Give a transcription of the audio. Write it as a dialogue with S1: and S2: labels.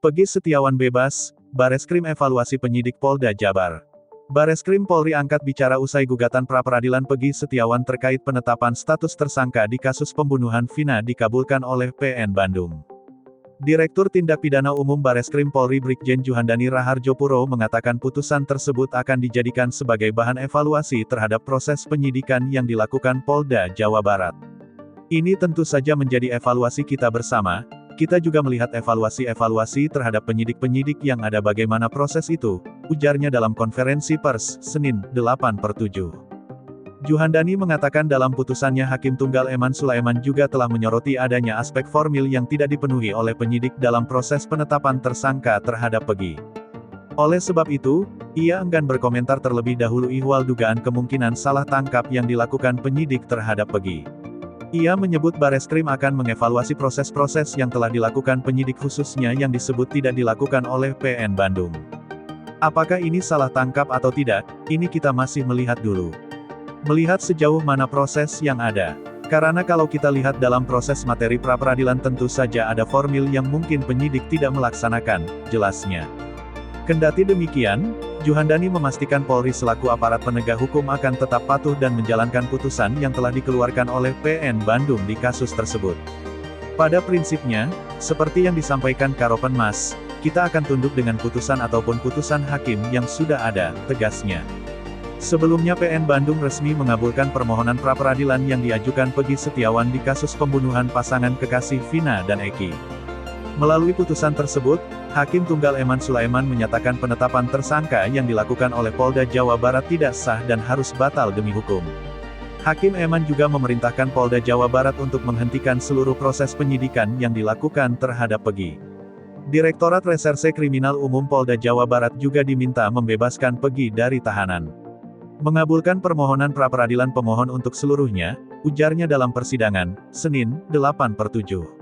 S1: Pegi Setiawan bebas, Bareskrim evaluasi penyidik Polda Jabar. Bareskrim Polri angkat bicara usai gugatan pra-peradilan Pegi Setiawan terkait penetapan status tersangka di kasus pembunuhan Vina dikabulkan oleh PN Bandung. Direktur Tindak Pidana Umum Bareskrim Polri Brigjen Juhandani Raharjopuro mengatakan putusan tersebut akan dijadikan sebagai bahan evaluasi terhadap proses penyidikan yang dilakukan Polda Jawa Barat. Ini tentu saja menjadi evaluasi kita bersama. Kita juga melihat evaluasi-evaluasi terhadap penyidik-penyidik yang ada bagaimana proses itu, ujarnya dalam konferensi pers, Senin, 8/7. Juhandani mengatakan dalam putusannya Hakim Tunggal Eman Sulaiman juga telah menyoroti adanya aspek formil yang tidak dipenuhi oleh penyidik dalam proses penetapan tersangka terhadap Pegi. Oleh sebab itu, ia enggan berkomentar terlebih dahulu ihwal dugaan kemungkinan salah tangkap yang dilakukan penyidik terhadap Pegi. Ia menyebut Bareskrim akan mengevaluasi proses-proses yang telah dilakukan penyidik khususnya yang disebut tidak dilakukan oleh PN Bandung. Apakah ini salah tangkap atau tidak, ini kita masih melihat dulu. Melihat sejauh mana proses yang ada. Karena kalau kita lihat dalam proses materi pra-peradilan tentu saja ada formil yang mungkin penyidik tidak melaksanakan, jelasnya. Kendati demikian, Juhandani memastikan Polri selaku aparat penegak hukum akan tetap patuh dan menjalankan putusan yang telah dikeluarkan oleh PN Bandung di kasus tersebut. Pada prinsipnya, seperti yang disampaikan Karopenmas, kita akan tunduk dengan putusan ataupun putusan hakim yang sudah ada, tegasnya. Sebelumnya PN Bandung resmi mengabulkan permohonan pra-peradilan yang diajukan Pegi Setiawan di kasus pembunuhan pasangan kekasih Vina dan Eki. Melalui putusan tersebut, Hakim Tunggal Eman Sulaiman menyatakan penetapan tersangka yang dilakukan oleh Polda Jawa Barat tidak sah dan harus batal demi hukum. Hakim Eman juga memerintahkan Polda Jawa Barat untuk menghentikan seluruh proses penyidikan yang dilakukan terhadap Pegi. Direktorat Reserse Kriminal Umum Polda Jawa Barat juga diminta membebaskan Pegi dari tahanan. Mengabulkan permohonan pra-peradilan pemohon untuk seluruhnya, ujarnya dalam persidangan, Senin, 8/7.